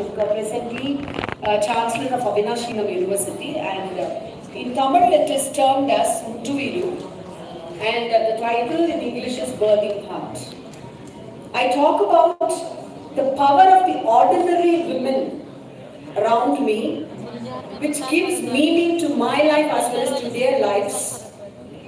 presently Chancellor of Avinashinam University, and in Tamil it is termed as Muttuviru, and the title in English is Birthing Heart. I talk about the power of the ordinary women around me, which gives meaning to my life as well as to their lives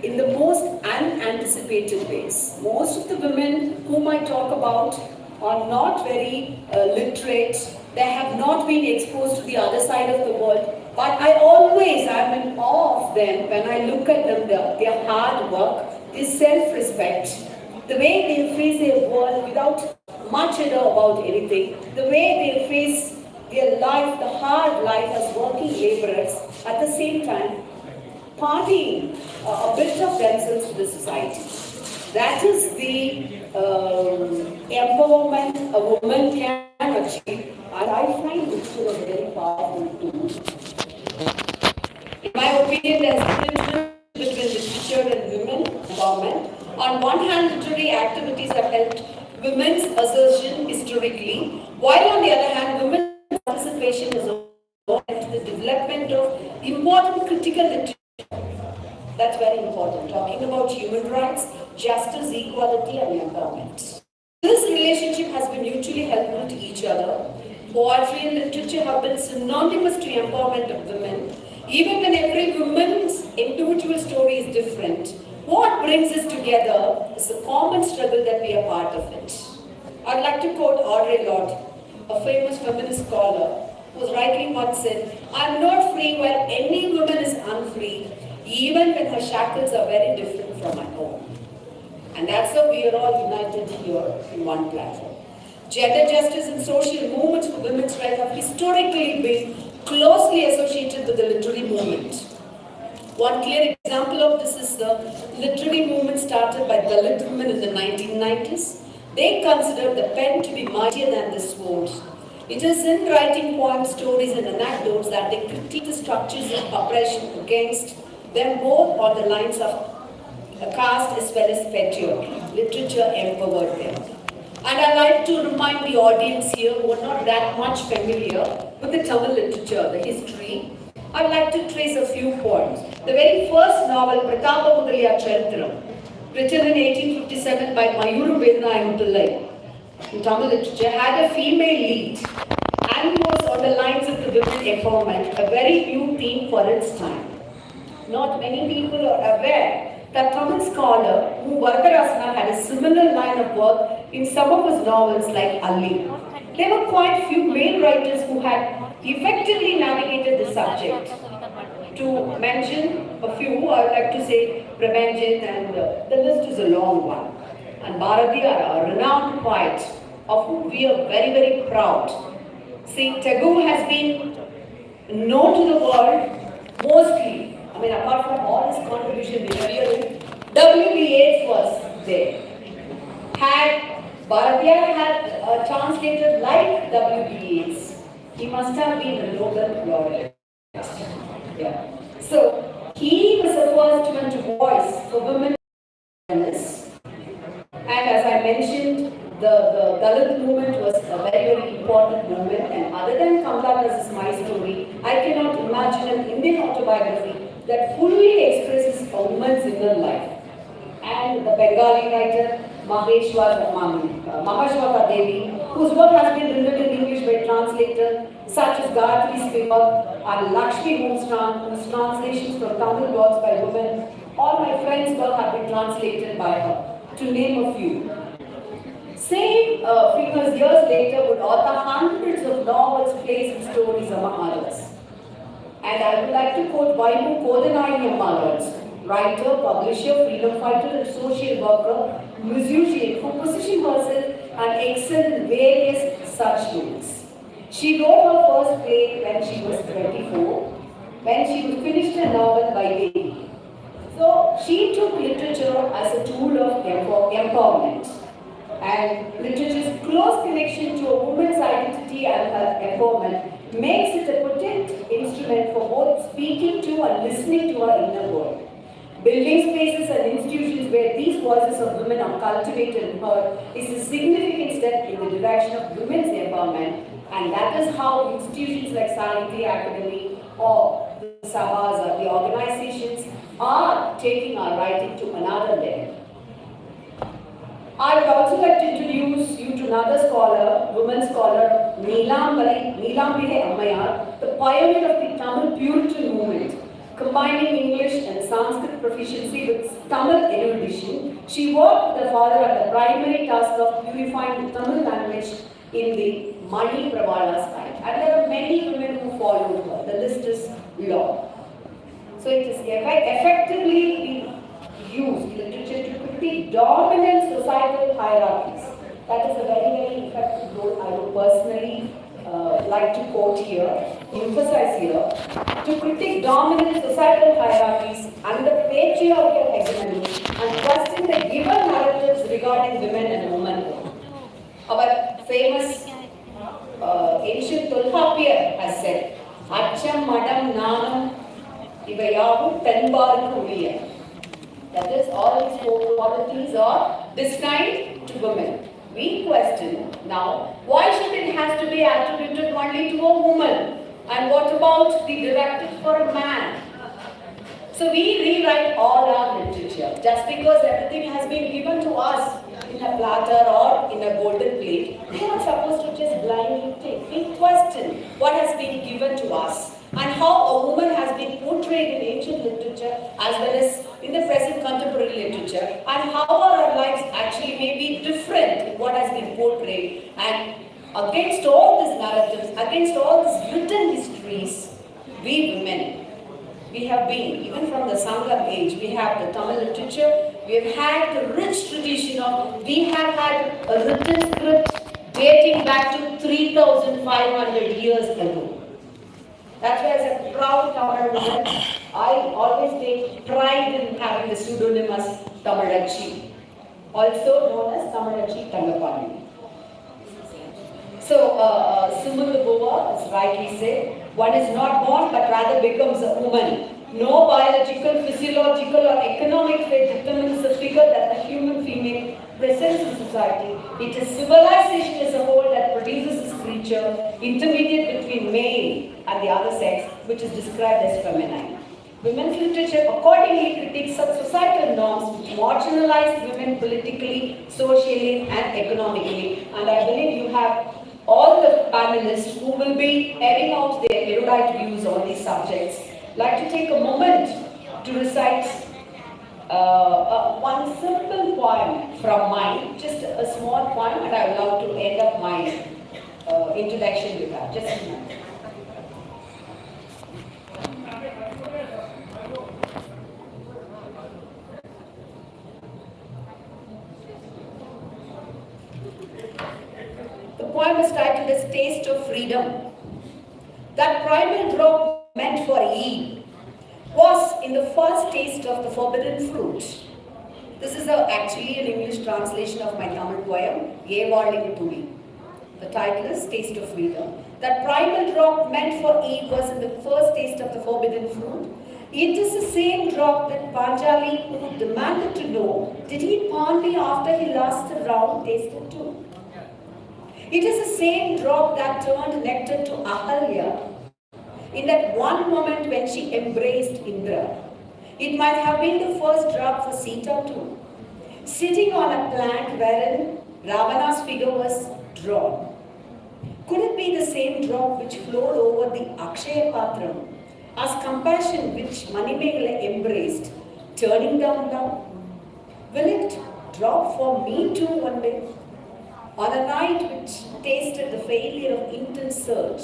in the most unanticipated ways. Most of the women whom I talk about are not very literate. They have not been exposed to the other side of the world. But I always am in awe of them when I look at them, their hard work, their self-respect, the way they face their world without much ado about anything, the way they face their life, the hard life as working laborers, at the same time partying a bit of themselves to the society. That is the empowerment a woman can achieve, and I find it to a very powerful tool. In my opinion, there is a tension between literature and women empowerment. On one hand, literary activities have helped women's assertion historically, while on the other hand, women's participation has led to the development of important critical literature. That's very important. Talking about human rights, justice, equality, and empowerment. This relationship has been mutually helpful to each other. Poetry and literature have been synonymous to empowerment of women. Even when every woman's individual story is different, what brings us together is the common struggle that we are part of it. I'd like to quote Audre Lorde, a famous feminist scholar, who was rightly once said, "I'm not free while any woman is unfree, even when her shackles are very different from my own." And that's how we are all united here in one platform. Gender justice and social movements for women's rights have historically been closely associated with the literary movement. One clear example of this is the literary movement started by Dalit women in the 1990s. They considered the pen to be mightier than the sword. It is in writing poems, stories, and anecdotes that they critique the structures of oppression against them, both on the lines of caste as well as patriarchy. Literature empowered them. And I like to remind the audience here who are not that much familiar with the Tamil literature, the history. I'd like to trace a few points. The very first novel, Pratapa Mudaliya Charitram, written in 1857 by Mayuru Vedanayan Pillai, in Tamil literature, had a female lead and was on the lines of the women empowerment, a very new theme for its time. Not many people are aware that Tamil scholar Mu Varadarasana had a similar line of work in some of his novels like Ali. There were quite few male writers who had effectively navigated the subject. To mention a few, I would like to say Prabhanjan, and the list is a long one. And Bharatiyar, a renowned poet of whom we are very, very proud. See, Tagore has been known to the world mostly. I mean, apart from all his contribution, W.B. Yeats was there. Had Bharatiyar had translated like W.B. Yeats, he must have been a Nobel laureate. Yeah. So, he was the first one to voice for women. And as I mentioned, the Dalit movement was a very, very important movement. And other than Kamla Das's My Story, I cannot imagine an Indian autobiography that fully expresses a woman's inner life. And the Bengali writer Mahashwata Devi, whose work has been written in English by translators such as Gayatri Spivak and Lakshmi Moonstran, whose translations from Tamil works by women. All my friends' work have been translated by her, to name a few. Same few years later would author hundreds of novels, plays, and stories among others. And I would like to quote Vaimu Kodanayani Ammal's writer, publisher, freedom fighter, and social worker, musician, who positioned herself and excelled in various such roles. She wrote her first play when she was 24, when she finished a novel by Devi. So she took literature as a tool of empowerment. And literature's close connection to a woman's identity and her empowerment makes it a potent instrument for both speaking to and listening to her inner world. Building spaces and institutions where these voices of women are cultivated and heard is a significant step in the direction of women's empowerment And that is how institutions like Sahitya Academy or the Sabhas or the organizations are taking our writing to another level. I would also like to introduce you to another scholar, woman scholar, Neelambire Ammayar, the pioneer of the Tamil Puritan movement. Combining English and Sanskrit proficiency with Tamil erudition, she worked with her father at the primary task of purifying the Tamil language in the Mani Pravala style. And there are many women who followed her. The list is long. So it is effectively being used literature to critique dominant societal hierarchies. That is a very, very effective role I would personally like to quote here, emphasize here, to critique dominant societal hierarchies and the patriarchal hegemony and question the given narratives regarding women and womanhood. Our famous ancient Tulhapiyar has said, Acham Madam Nanam Ivayavu Tenbarku Uliya. That is, all these four qualities are destined to women. We question now, why should it have to be attributed only to a woman? And what about the directive for a man? So we rewrite all our literature. Just because everything has been given to us in a platter or in a golden plate, we are not supposed to just blindly take. We question what has been given to us and how a woman has been portrayed in ancient literature as well as in the present contemporary literature, and how our lives actually may be different in what has been portrayed. And against all these narratives, against all these written histories, we women, we have been, even from the Sammelan age, we have the Tamil literature, we have had the rich tradition of, we have had a written script dating back to 3,500 years ago. That's why as a proud Tamil woman, I always take pride in having the pseudonym as Tamilachi, also known as Tamilachi Tangapani. So, Sumulu Goa, as rightly said, one is not born but rather becomes a woman. No biological, physiological or economic fate determines the figure that the human female presents in society. It is civilization as a whole that produces this creature, intermediate between male and the other sex, which is described as feminine. Women's literature accordingly critiques such societal norms which marginalize women politically, socially and economically. And I believe you have all the panelists who will be airing out their erudite views on these subjects. I'd like to take a moment to recite one simple poem from mine, just a small poem, and I would love to end up my introduction with that. Just a minute. The poem is titled as Taste of Freedom. That primal drop meant for Eve was in the first taste of the forbidden fruit. This is actually an English translation of my Tamil poem, Ye Valling Tuli. The title is Taste of Freedom. That primal drop meant for Eve was in the first taste of the forbidden fruit. It is the same drop that Panjali, who demanded to know, did he Pandi after he lasted round tasted too? It is the same drop that turned nectar to Ahalya in that one moment when she embraced Indra. It might have been the first drop for Sita too, sitting on a plank wherein Ravana's figure was drawn. Could it be the same drop which flowed over the Akshaya Patram as compassion which Manimegala embraced, turning down love? Will it drop for me too one day? On a night which tasted the failure of intense search,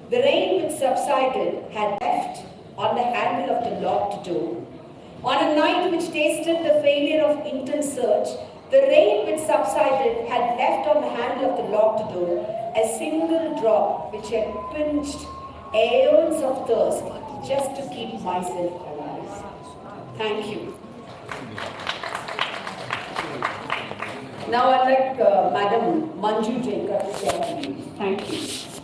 the rain which subsided had left on the handle of the locked door. On a night which tasted the failure of intense search, the rain which subsided had left on the handle of the locked door a single drop which had pinched aeons of thirst just to keep myself alive. Thank you. Now I'd like Madam Manju Jacob to share her views. Thank you.